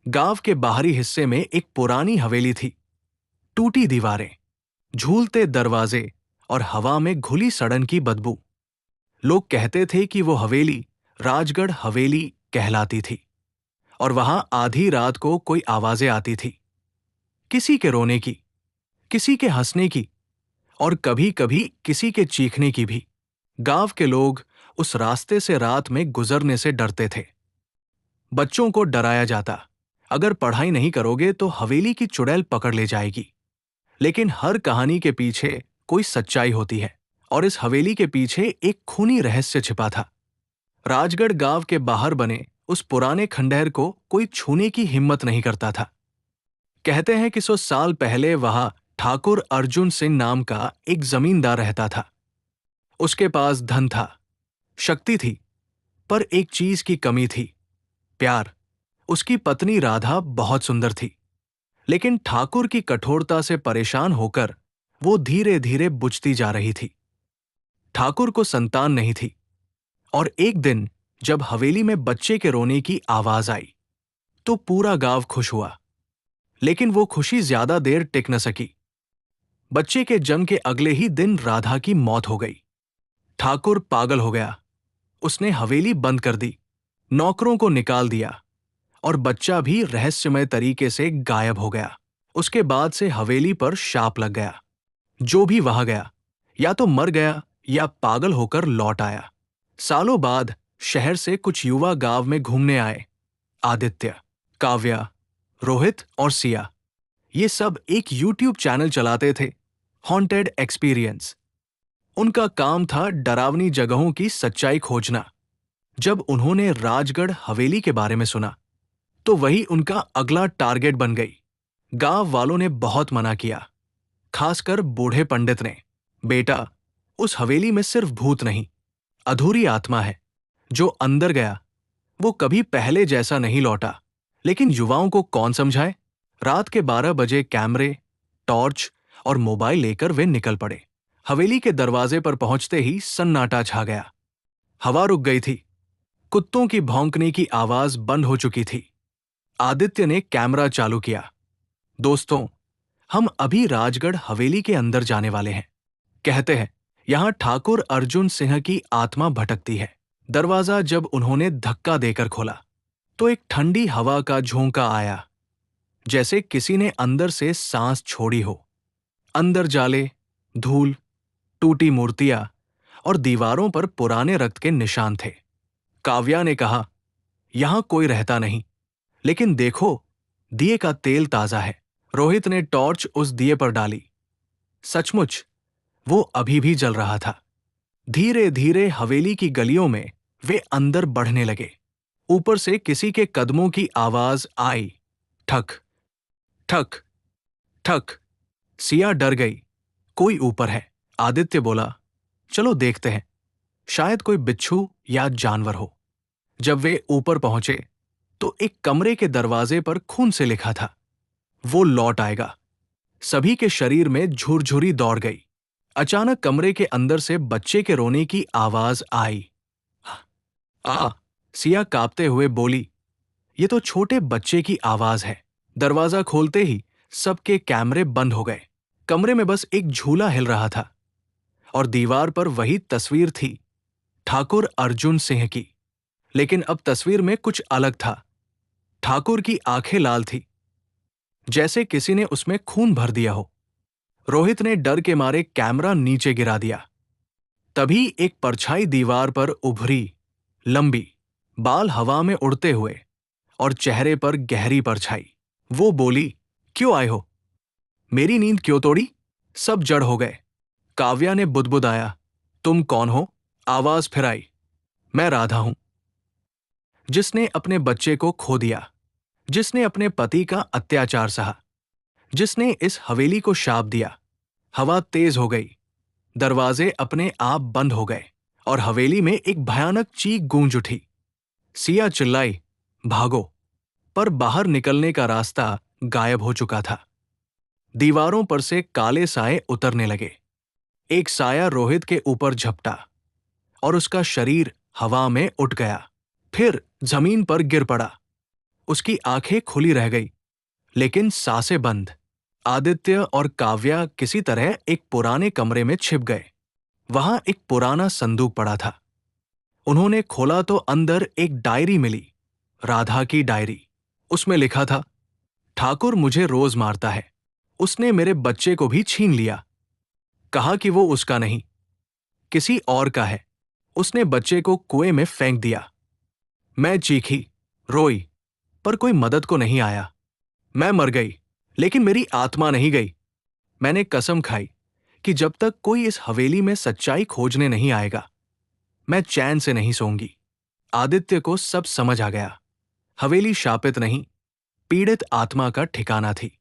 गांव के बाहरी हिस्से में एक पुरानी हवेली थी। टूटी दीवारें, झूलते दरवाजे और हवा में घुली सड़न की बदबू। लोग कहते थे कि वो हवेली राजगढ़ हवेली कहलाती थी और वहां आधी रात को कोई आवाजें आती थी, किसी के रोने की, किसी के हंसने की और कभी कभी किसी के चीखने की भी। गांव के लोग उस रास्ते से रात में गुजरने से डरते थे। बच्चों को डराया जाता, अगर पढ़ाई नहीं करोगे तो हवेली की चुड़ैल पकड़ ले जाएगी। लेकिन हर कहानी के पीछे कोई सच्चाई होती है और इस हवेली के पीछे एक खूनी रहस्य छिपा था। राजगढ़ गांव के बाहर बने उस पुराने खंडहर को कोई छूने की हिम्मत नहीं करता था। कहते हैं कि 100 साल पहले वहां ठाकुर अर्जुन सिंह नाम का एक जमींदार रहता था। उसके पास धन था, शक्ति थी, पर एक चीज की कमी थी, प्यार। उसकी पत्नी राधा बहुत सुंदर थी, लेकिन ठाकुर की कठोरता से परेशान होकर वो धीरे धीरे बुझती जा रही थी। ठाकुर को संतान नहीं थी और एक दिन जब हवेली में बच्चे के रोने की आवाज आई तो पूरा गांव खुश हुआ। लेकिन वो खुशी ज्यादा देर टिक न सकी। बच्चे के जन्म के अगले ही दिन राधा की मौत हो गई। ठाकुर पागल हो गया। उसने हवेली बंद कर दी, नौकरों को निकाल दिया और बच्चा भी रहस्यमय तरीके से गायब हो गया। उसके बाद से हवेली पर शाप लग गया। जो भी वहां गया या तो मर गया या पागल होकर लौट आया। सालों बाद शहर से कुछ युवा गांव में घूमने आए। आदित्य, काव्या, रोहित और सिया, ये सब एक यूट्यूब चैनल चलाते थे, हॉन्टेड एक्सपीरियंस। उनका काम था डरावनी जगहों की सच्चाई खोजना। जब उन्होंने राजगढ़ हवेली के बारे में सुना तो वही उनका अगला टारगेट बन गई। गांव वालों ने बहुत मना किया, खासकर बूढ़े पंडित ने। बेटा, उस हवेली में सिर्फ भूत नहीं, अधूरी आत्मा है। जो अंदर गया वो कभी पहले जैसा नहीं लौटा। लेकिन युवाओं को कौन समझाए? रात के 12 बजे कैमरे, टॉर्च और मोबाइल लेकर वे निकल पड़े। हवेली के दरवाजे पर पहुंचते ही सन्नाटा छा गया। हवा रुक गई थी, कुत्तों की भौंकने की आवाज बंद हो चुकी थी। आदित्य ने कैमरा चालू किया। दोस्तों, हम अभी राजगढ़ हवेली के अंदर जाने वाले हैं। कहते हैं यहां ठाकुर अर्जुन सिंह की आत्मा भटकती है। दरवाजा जब उन्होंने धक्का देकर खोला तो एक ठंडी हवा का झोंका आया, जैसे किसी ने अंदर से सांस छोड़ी हो। अंदर जाले, धूल, टूटी मूर्तियां और दीवारों पर पुराने रक्त के निशान थे। काव्या ने कहा, यहां कोई रहता नहीं, लेकिन देखो, दिए का तेल ताजा है। रोहित ने टॉर्च उस दिए पर डाली। सचमुच वो अभी भी जल रहा था। धीरे धीरे हवेली की गलियों में वे अंदर बढ़ने लगे। ऊपर से किसी के कदमों की आवाज आई, ठक ठक ठक। सिया डर गई, कोई ऊपर है। आदित्य बोला, चलो देखते हैं, शायद कोई बिच्छू या जानवर हो। जब वे ऊपर पहुंचे तो एक कमरे के दरवाजे पर खून से लिखा था, वो लौट आएगा। सभी के शरीर में झुरझुरी दौड़ गई। अचानक कमरे के अंदर से बच्चे के रोने की आवाज आई। आ सिया कांपते हुए बोली, ये तो छोटे बच्चे की आवाज है। दरवाजा खोलते ही सबके कैमरे बंद हो गए। कमरे में बस एक झूला हिल रहा था और दीवार पर वही तस्वीर थी, ठाकुर अर्जुन सिंह की। लेकिन अब तस्वीर में कुछ अलग था। ठाकुर की आंखें लाल थी, जैसे किसी ने उसमें खून भर दिया हो। रोहित ने डर के मारे कैमरा नीचे गिरा दिया। तभी एक परछाई दीवार पर उभरी, लंबी, बाल हवा में उड़ते हुए और चेहरे पर गहरी परछाई। वो बोली, क्यों आए हो? मेरी नींद क्यों तोड़ी? सब जड़ हो गए। काव्या ने बुदबुदाया, तुम कौन हो? आवाज फिर आई, मैं राधा हूं, जिसने अपने बच्चे को खो दिया, जिसने अपने पति का अत्याचार सहा, जिसने इस हवेली को शाप दिया। हवा तेज हो गई, दरवाजे अपने आप बंद हो गए और हवेली में एक भयानक चीख गूंज उठी। सिया चिल्लाई, भागो! पर बाहर निकलने का रास्ता गायब हो चुका था। दीवारों पर से काले साए उतरने लगे। एक साया रोहित के ऊपर झपटा और उसका शरीर हवा में उठ गया, फिर जमीन पर गिर पड़ा। उसकी आंखें खुली रह गई, लेकिन सांसें बंद। आदित्य और काव्या किसी तरह एक पुराने कमरे में छिप गए। वहां एक पुराना संदूक पड़ा था। उन्होंने खोला तो अंदर एक डायरी मिली, राधा की डायरी। उसमें लिखा था, ठाकुर मुझे रोज मारता है, उसने मेरे बच्चे को भी छीन लिया। कहा कि वो उसका नहीं, किसी और का है। उसने बच्चे को कुएं में फेंक दिया। मैं चीखी, रोई, पर कोई मदद को नहीं आया। मैं मर गई, लेकिन मेरी आत्मा नहीं गई। मैंने कसम खाई कि जब तक कोई इस हवेली में सच्चाई खोजने नहीं आएगा, मैं चैन से नहीं सोऊंगी। आदित्य को सब समझ आ गया। हवेली शापित नहीं, पीड़ित आत्मा का ठिकाना थी।